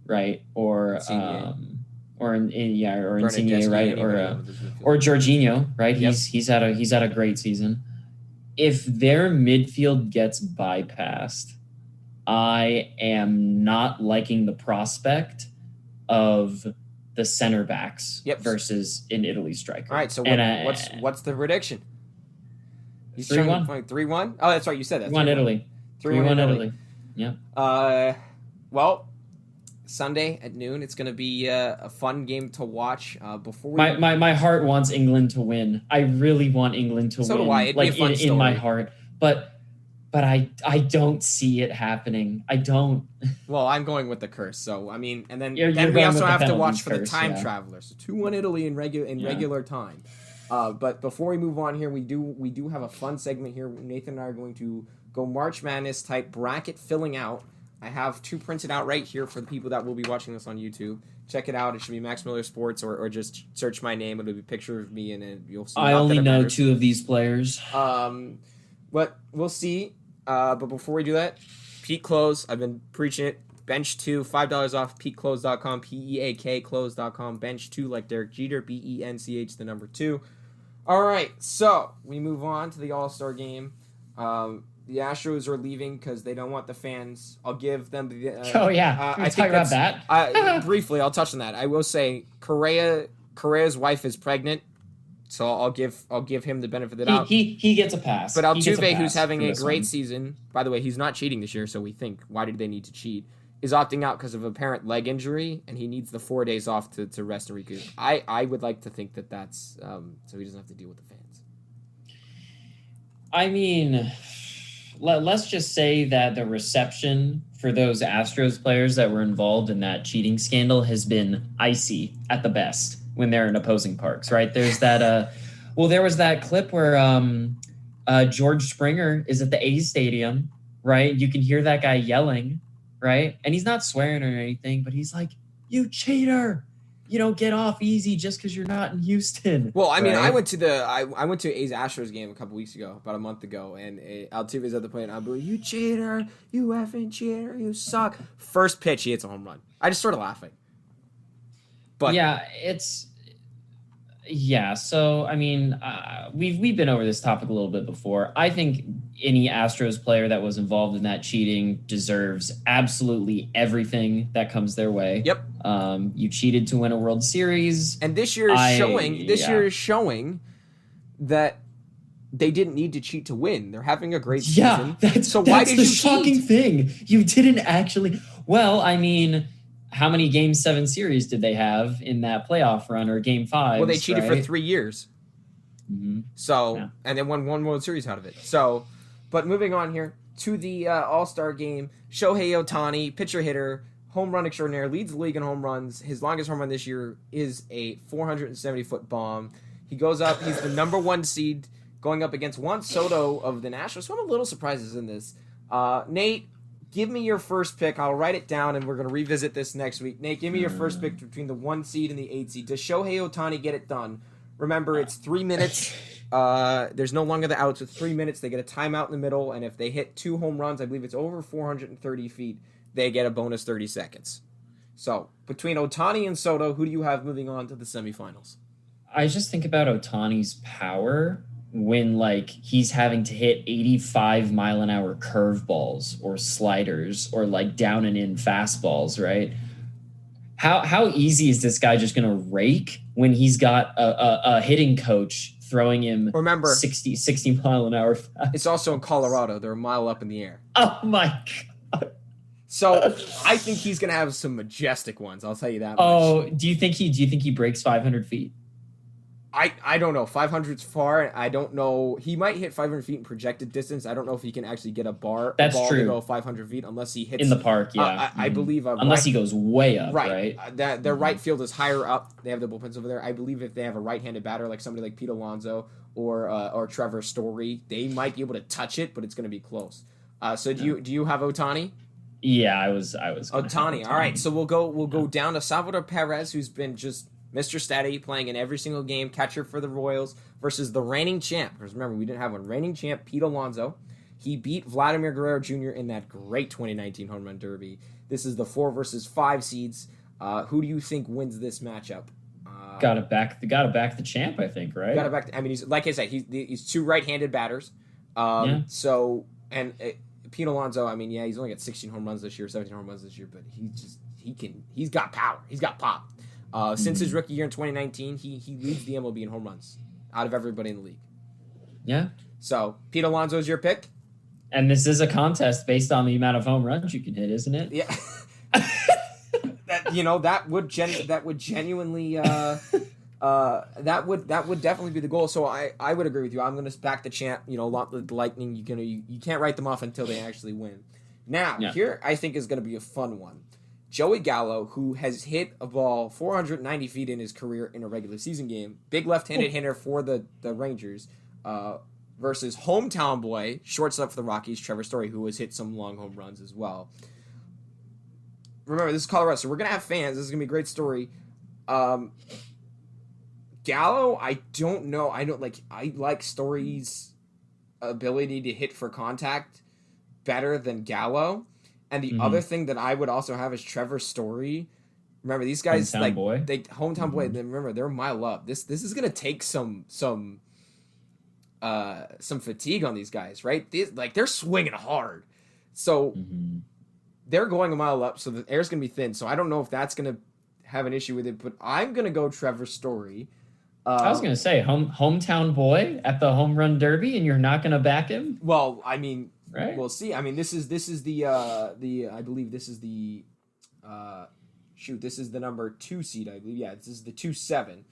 right, or Insigne. Insigne, right, Bernadette, or Jorginho, right? Yep. He's had a great season. If their midfield gets bypassed, I am not liking the prospect of the center backs versus an Italy striker. All right, so what's the prediction? 3-1. 3-1? Oh, that's right. You said that. 3-1 Italy. 3-1 Italy. Yeah. Well, Sunday at noon, it's going to be a fun game to watch. Before my heart wants England to win. I really want England to win. So do I. It'd be a fun story. In my heart, but I don't see it happening. I don't. Well, I'm going with the curse. So I mean, and then You're we going also with the have to penalties watch for the curse, time yeah. travelers. So 2-1 Italy in regular time. But before we move on here, we do have a fun segment here. Nathan and I are going to go March Madness type bracket filling out. I have 2 printed out right here for the people that will be watching this on YouTube. Check it out. It should be Max Miller Sports, or just search my name. It'll be a picture of me, and then you'll see. I only know 2 of these players. But we'll see. But before we do that, Peak Clothes. I've been preaching it. Bench 2, $5 off. PeakClothes.com. PEAK Clothes.com. Bench 2, like Derek Jeter. BENCH, the number 2. All right, so we move on to the All-Star game. The Astros are leaving because they don't want the fans. I'll give them the... Can we talk about that? Briefly, I'll touch on that. I will say Correa's wife is pregnant, so I'll give him the benefit of the doubt. He gets a pass. But Altuve, who's having a great season, by the way, he's not cheating this year, so we think, why did they need to cheat? Is opting out because of apparent leg injury, and he needs the 4 days off to rest and recoup. I would like to think that's so he doesn't have to deal with the fans. I mean, let's just say that the reception for those Astros players that were involved in that cheating scandal has been icy at the best when they're in opposing parks, right? There's that, there was that clip where George Springer is at the A's stadium, right? You can hear that guy yelling, right? And he's not swearing or anything, but he's like, "You cheater! You don't get off easy just because you're not in Houston." Well, I mean, right? I went to A's Astros game a couple weeks ago, about a month ago, and Altuve's at the plate, and I'm like, "You cheater! You effing cheater! You suck!" First pitch, he hits a home run. I just started laughing. But so I mean, we've been over this topic a little bit before. I think any Astros player that was involved in that cheating deserves absolutely everything that comes their way. Yep. You cheated to win a World Series, and this year is showing that they didn't need to cheat to win. They're having a great season. Why did you shocking cheat? Thing. You didn't actually. Well, I mean, how many Game 7 series did they have in that playoff run, or Game 5? Well, they cheated for 3 years. Mm-hmm. So, and then won 1 World Series out of it. So, but moving on here to the All-Star game, Shohei Ohtani, pitcher hitter, home run extraordinaire, leads the league in home runs. His longest home run this year is a 470-foot bomb. He goes up. He's the number 1 seed going up against Juan Soto of the Nationals. So I'm a little surprised in this. Nate, give me your first pick. I'll write it down, and we're going to revisit this next week. Nate, give me your first pick between the 1 seed and the 8 seed. Does Shohei Ohtani get it done? Remember, it's 3 minutes. There's no longer the outs. With 3 minutes, they get a timeout in the middle, and if they hit 2 home runs, I believe it's over 430 feet, they get a bonus 30 seconds. So, between Ohtani and Soto, who do you have moving on to the semifinals? I just think about Ohtani's power when, like, he's having to hit 85-mile-an-hour curveballs or sliders or, like, down and in fastballs, right? How easy is this guy just going to rake when he's got a hitting coach throwing him 60-mile-an-hour fastballs? It's also in Colorado. They're a mile up in the air. Oh, my God. So I think he's going to have some majestic ones. I'll tell you that much. Oh, do you think he breaks 500 feet? I don't know. 500's far. I don't know. He might hit 500 feet in projected distance. I don't know if he can actually get a ball true. to go 500 feet unless he hits in the park. Yeah, I believe unless he goes way up. Right. That their right field is higher up. They have the bullpens over there. I believe if they have a right-handed batter like somebody like Pete Alonso or Trevor Story, they might be able to touch it, but it's going to be close. So do you have Otani? Yeah, I was gonna have Otani. All right, so we'll go down to Salvador Perez, who's been just Mr. Steady, playing in every single game, catcher for the Royals, versus the reigning champ. Because remember, we didn't have one. Reigning champ Pete Alonso. He beat Vladimir Guerrero Jr. in that great 2019 home run derby. This is the 4 versus 5 seeds. Who do you think wins this matchup? Gotta back the champ, I think, right? I mean, he's like I said, he's 2 right-handed batters. So and Pete Alonso, I mean, yeah, he's only got 16 home runs this year, 17 home runs this year, but he's got power, he's got pop. Since his rookie year in 2019, he leads the MLB in home runs out of everybody in the league. Yeah. So Pete Alonso is your pick. And this is a contest based on the amount of home runs you can hit, isn't it? Yeah. that would genuinely that would definitely be the goal. So I would agree with you. I'm going to back the champ. The Lightning. You can't write them off until they actually win. Now here I think is going to be a fun one. Joey Gallo, who has hit a ball 490 feet in his career in a regular season game, big left-handed hitter for the Rangers, versus hometown boy, shortstop for the Rockies, Trevor Story, who has hit some long home runs as well. Remember, this is Colorado, so we're going to have fans. This is going to be a great story. Gallo, I don't know. I like Story's ability to hit for contact better than Gallo. And the other thing that I would also have is Trevor Story. Remember, these guys, hometown boy. Hometown boy. Remember, they're a mile up. This is going to take some fatigue on these guys, right? They're swinging hard. So they're going a mile up, so the air's going to be thin. So I don't know if that's going to have an issue with it, but I'm going to go Trevor Story. I was going to say hometown boy at the home run derby, and you're not going to back him? Well, I mean, right? We'll see. I mean, this is the I believe this is the this is the number 2 seed, I believe. Yeah, this is the 2-7.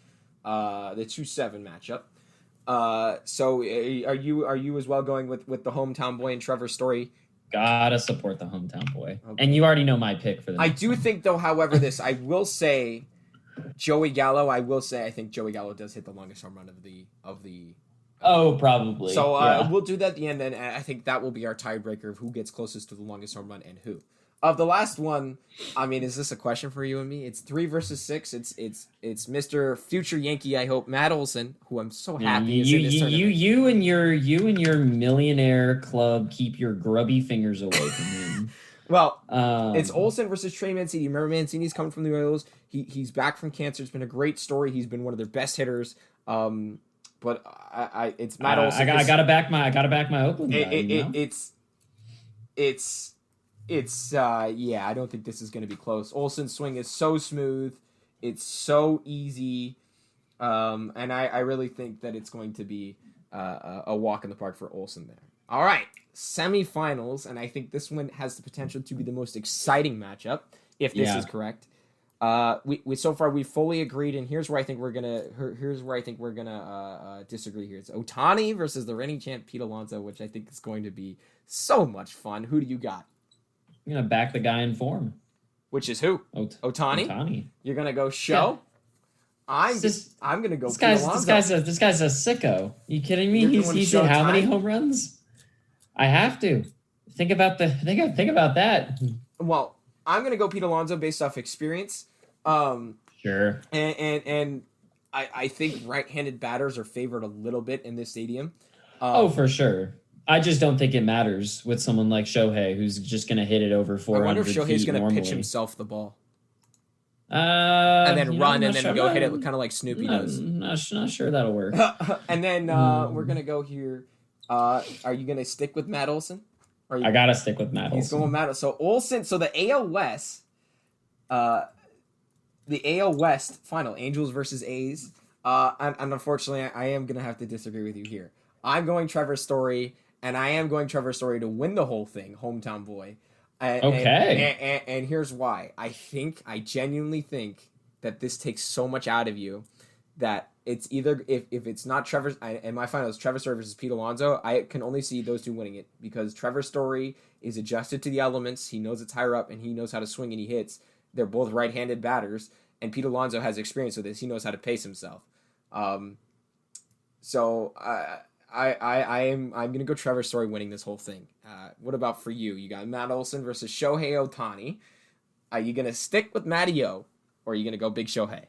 The 2-7 matchup. So are you as well going with the hometown boy and Trevor Story? Gotta support the hometown boy. Okay. And you already know my pick for that. I do think, though, however, I will say Joey Gallo. I think Joey Gallo does hit the longest home run of the. Oh, probably. So we'll do that at the end, and I think that will be our tiebreaker of who gets closest to the longest home run and who. Of the last one, I mean, is this a question for you and me? It's 3 versus 6. It's Mr. Future Yankee, I hope, Matt Olson, who I'm so happy is in this tournament. You and your millionaire club keep your grubby fingers away from him. Well, it's Olson versus Trey Mancini. Remember, Mancini's coming from the Royals. He's back from cancer. It's been a great story. He's been one of their best hitters. But it's Matt Olson. I gotta back my Oakland guy. I don't think this is going to be close. Olsen's swing is so smooth. It's so easy. And I really think that it's going to be a walk in the park for Olsen there. All right, semifinals, and I think this one has the potential to be the most exciting matchup, if this is correct. We so far we fully agreed, and here's where I think we're gonna disagree here. It's Otani versus the reigning champ Pete Alonso, which I think is going to be so much fun. Who do you got? I'm gonna back the guy in form. Which is who? Otani. Otani. You're gonna go show. I'm gonna go. This guy's a sicko. You kidding me? He's hit how many home runs? I have to think about that. Well, I'm gonna go Pete Alonso based off experience. Sure. And I think right-handed batters are favored a little bit in this stadium. For sure. I just don't think it matters with someone like Shohei, who's just going to hit it over 400 feet. I wonder if Shohei's going to pitch himself the ball. And then run and then go hit it kind of like Snoopy does. Not sure that'll work. And then we're going to go here. Are you going to stick with Matt Olson? I got to stick with Matt Olson. He's going Matt. So Olson, so the AL West, final, Angels versus A's. And unfortunately, I am going to have to disagree with you here. I'm going Trevor Story. And I am going Trevor Story to win the whole thing, hometown boy. And here's why. I genuinely think that this takes so much out of you that it's either, if it's not Trevor, and my final is Trevor Story versus Pete Alonso, I can only see those two winning it because Trevor Story is adjusted to the elements. He knows it's higher up and he knows how to swing and he hits. They're both right-handed batters. And Pete Alonso has experience with this. He knows how to pace himself. I'm gonna go Trevor Story winning this whole thing. What about for you? You got Matt Olson versus Shohei Ohtani. Are you gonna stick with Matty O, or are you gonna go Big Shohei?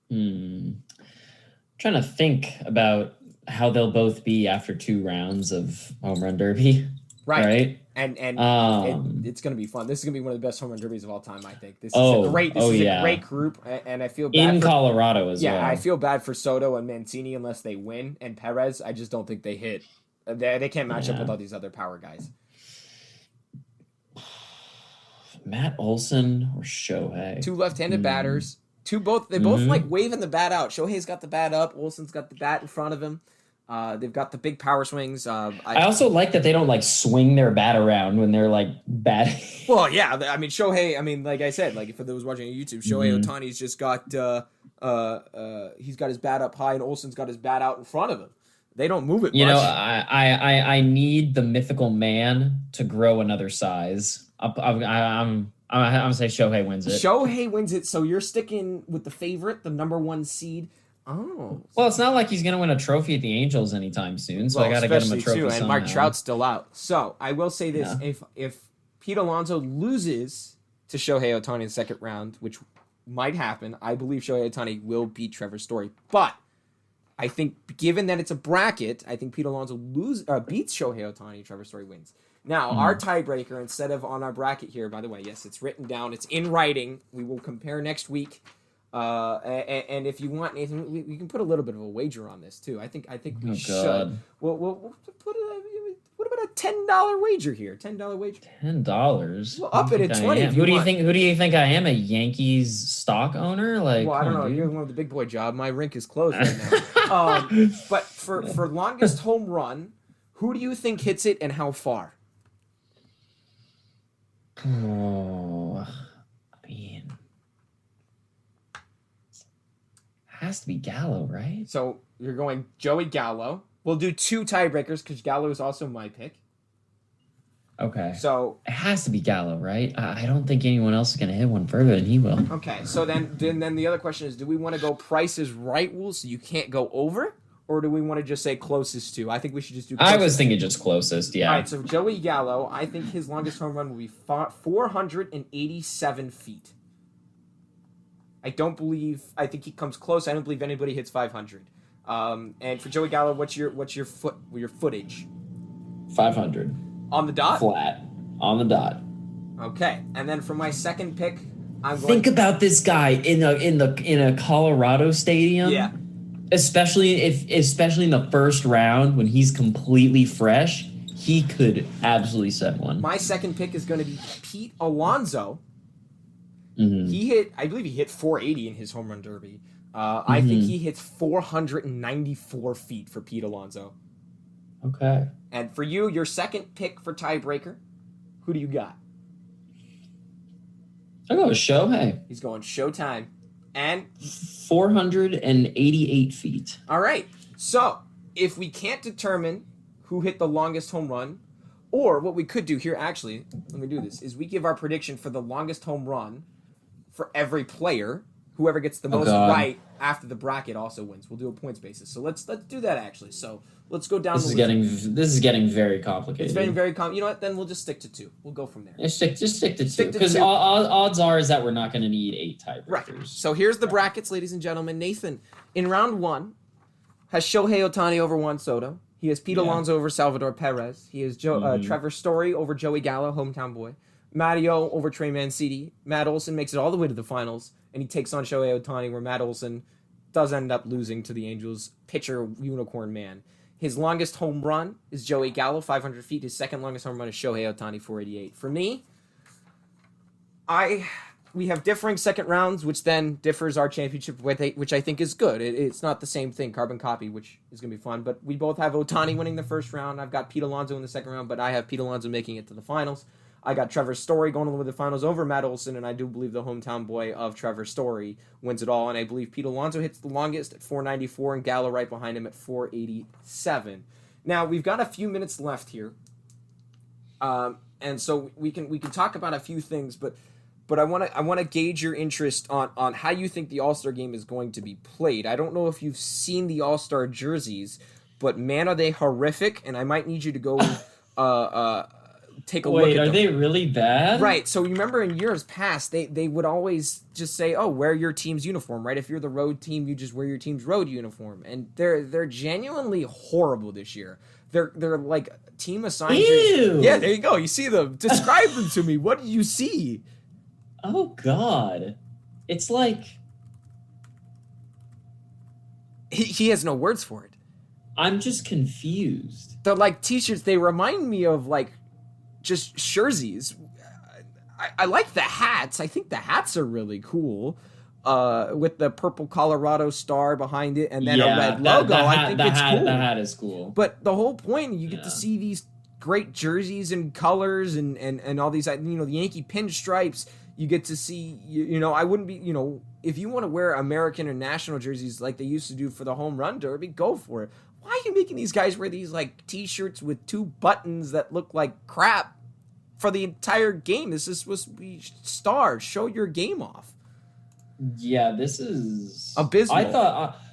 Trying to think about how they'll both be after 2 rounds of home run derby. Right. And it's gonna be fun. This is gonna be one of the best home run derbies of all time. I think this is a great group, and I feel bad in Colorado as well. Yeah, I feel bad for Soto and Mancini unless they win, and Perez. I just don't think they hit. They can't match up with all these other power guys. Matt Olson or Shohei? 2 left-handed batters. They both like waving the bat out. Shohei's got the bat up. Olson's got the bat in front of him. They've got the big power swings. I also like that they don't like swing their bat around when they're like batting. Well, yeah. I mean, Shohei. I mean, like I said, like for those watching on YouTube, Shohei Ohtani's just got he's got his bat up high, and Olson's got his bat out in front of him. They don't move it. You much. know, I need the mythical man to grow another size. I'm gonna say Shohei wins it. Shohei wins it. So you're sticking with the favorite, the number 1 seed. Oh. Well, it's not like he's going to win a trophy at the Angels anytime soon, so I got to get him a trophy. And Mark Trout's still out. So I will say this: if Pete Alonso loses to Shohei Ohtani in the second round, which might happen, I believe Shohei Ohtani will beat Trevor Story. But I think, given that it's a bracket, I think Pete Alonso beats Shohei Ohtani. Trevor Story wins. Now, our tiebreaker, instead of on our bracket here, by the way, yes, it's written down. It's in writing. We will compare next week. And if you want, Nathan, we can put a little bit of a wager on this too. I think we should. We'll put what about a $10 wager here? $10 wager. $10. Well, up it at 20. Who do you think I am? A Yankees stock owner? Like, well, I don't know. Dude. You're one of the big boy job. My rink is closed right now. But for longest home run, who do you think hits it and how far? Oh, I mean, has to be Gallo, right? So you're going Joey Gallo. We'll do 2 tiebreakers because Gallo is also my pick. Okay. So it has to be Gallo, right? I don't think anyone else is going to hit one further than he will. Okay. So then the other question is, do we want to go Price is Right rule so you can't go over? Or do we want to just say closest to? I think we should just do closest. I was thinking just closest, yeah. All right, so Joey Gallo, I think his longest home run will be 487 feet. I think he comes close. I don't believe anybody hits 500. And for Joey Gallo, what's your footage? 500. On the dot? Flat. On the dot. Okay. And then for my second pick, Think about this guy in a Colorado stadium. Yeah. Especially in the first round when he's completely fresh, he could absolutely set one. My second pick is going to be Pete Alonso. Mm-hmm. I believe he hit 480 in his home run derby. I think he hits 494 feet for Pete Alonso. Okay. And for you, your second pick for tiebreaker, who do you got? I'll go with Shohei. He's going Showtime. And 488 feet. All right. So if we can't determine who hit the longest home run, or what we could do here, actually, let me do this, is we give our prediction for the longest home run for every player. Whoever gets the most right after the bracket also wins. We'll do a points basis. So let's do that actually. So let's go down. This is getting very complicated. It's getting very You know what? Then we'll just stick to 2. We'll go from there. Just stick to 2 because odds are is that we're not going to need 8 tiebreakers. Right. So here's the brackets, ladies and gentlemen. Nathan, in round 1, has Shohei Ohtani over Juan Soto. He has Pete Alonso over Salvador Perez. He has Trevor Story over Joey Gallo, hometown boy. Matteo over Trey Mancini. Matt Olson makes it all the way to the finals, and he takes on Shohei Ohtani, where Matt Olson does end up losing to the Angels pitcher Unicorn Man. His longest home run is Joey Gallo, 500 feet. His second longest home run is Shohei Ohtani, 488. For me, we have differing second rounds, which then differs our championship, which I think is good. It's not the same thing, carbon copy, which is going to be fun. But we both have Ohtani winning the first round. I've got Pete Alonso in the second round, but I have Pete Alonso making it to the finals. I got Trevor Story going over the finals over Matt Olson, and I do believe the hometown boy of Trevor Story wins it all. And I believe Pete Alonso hits the longest at 494, and Gallo right behind him at 487. Now we've got a few minutes left here, and so we can talk about a few things, but I want to gauge your interest on how you think the All-Star game is going to be played. I don't know if you've seen the All-Star jerseys, but man, are they horrific! And I might need you to go take a look Wait, at are them. they really bad? Right. So you remember in years past, they would always just say, "Oh, wear your team's uniform." Right. If you're the road team, you just wear your team's road uniform. And they're genuinely horrible this year. They're like team assigned. Ew. Yeah, there you go. You see them. Describe them to me. What did you see? Oh God, it's like He has no words for it. I'm just confused. They're like t-shirts. They remind me of like just jerseys. I like the hats. I think the hats are really cool. With the purple Colorado star behind it and then a red logo. I think it's cool. The hat is cool. But the whole point, you get to see these great jerseys and colors and all these, the Yankee pinstripes. You get to see, I wouldn't be, if you want to wear American or national jerseys like they used to do for the home run derby, go for it. Why are you making these guys wear these like t-shirts with 2 buttons that look like crap for the entire game? This is supposed to be stars. Show your game off. Yeah, this is abysmal.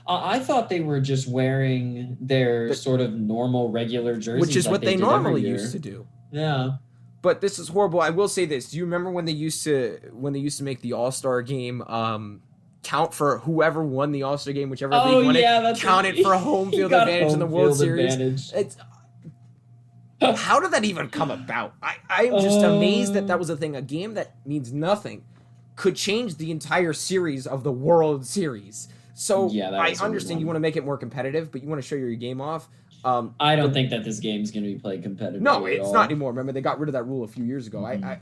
I thought they were just wearing their sort of normal regular jerseys, which is like what they did normally every year. used to do. Yeah. But this is horrible. I will say this. Do you remember when they used to make the All-Star game count for whoever won the All-Star game, whichever league won it, count it for home field advantage in the World Series? It's how did that even come about? I'm just amazed that was a thing. A game that means nothing could change the entire series of the World Series. So I understand you want to make it more competitive, but you want to show your game off. I don't think that this game is going to be played competitively. No, it's not anymore. Remember, they got rid of that rule a few years ago. Mm-hmm.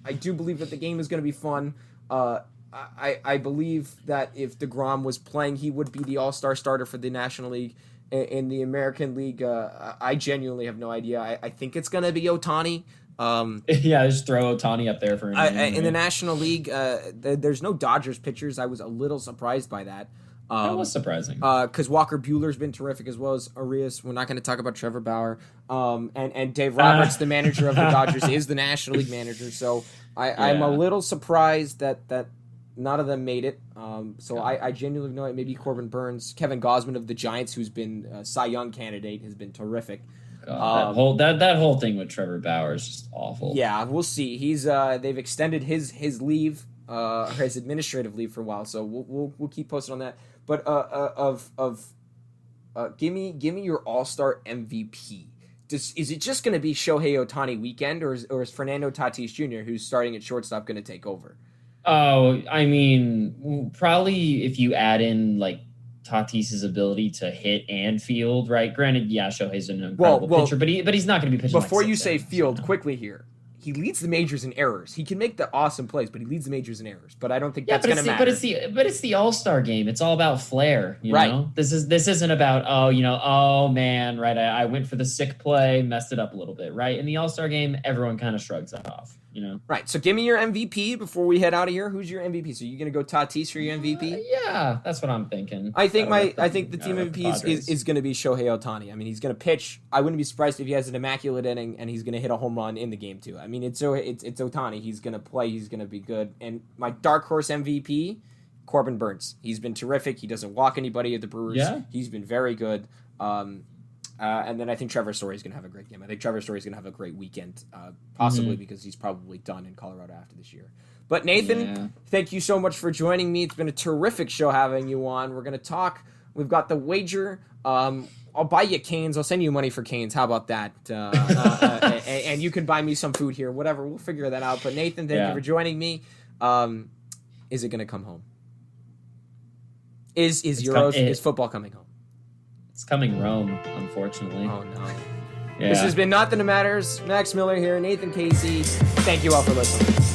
I do believe that the game is going to be fun. I believe that if DeGrom was playing, he would be the all-star starter for the National League. In the American League, I genuinely have no idea. I think it's going to be Ohtani. Yeah, just throw Ohtani up there for in the National League. There's no Dodgers pitchers. I was a little surprised by that. That was surprising. Because Walker Buehler's been terrific as well as Arias. We're not going to talk about Trevor Bauer. And Dave Roberts, the manager of the Dodgers, is the National League manager. So I'm a little surprised that none of them made it. I genuinely know it. Maybe Corbin Burns, Kevin Gausman of the Giants, who's been a Cy Young candidate, has been terrific. God, that whole thing with Trevor Bauer is just awful. Yeah, we'll see. He's they've extended his leave, his administrative leave for a while. So we'll keep posted on that. But give me your All-Star MVP. Is it just going to be Shohei Ohtani weekend, or is Fernando Tatis Jr., who's starting at shortstop, going to take over? Oh, I mean, probably if you add in like Tatis's ability to hit and field, right? Granted, yeah, Shohei's an incredible pitcher, but he's not going to be pitching. Before you say field, quickly here. He leads the majors in errors. He can make the awesome plays, but he leads the majors in errors. But I don't think that's going to matter. But it's the All-Star game. It's all about flair, you know? This isn't about, oh man, right? I went for the sick play, messed it up a little bit, right? In the All-Star game, everyone kind of shrugs that off, you know? Right. So give me your MVP before we head out of here. Who's your MVP? So you're going to go Tatis for your MVP? Yeah, that's what I'm thinking. I think the team MVP is going to be Shohei Ohtani. I mean, he's going to pitch. I wouldn't be surprised if he has an immaculate inning and he's going to hit a home run in the game too. I mean, it's Ohtani. He's going to play. He's going to be good. And my dark horse MVP, Corbin Burns. He's been terrific. He doesn't walk anybody at the Brewers. Yeah. He's been very good. And then I think Trevor Story is going to have a great game. I think Trevor Story is going to have a great weekend, possibly because he's probably done in Colorado after this year. But Nathan, thank you so much for joining me. It's been a terrific show having you on. We're going to talk. We've got the wager. I'll buy you Canes. I'll send you money for Canes. How about that? And you can buy me some food here. Whatever. We'll figure that out. But Nathan, thank you for joining me. Is it going to come home? Is football coming home? It's coming Rome, unfortunately. Oh, no. Yeah. This has been Nothing That Matters. Max Miller here. Nathan Casey. Thank you all for listening.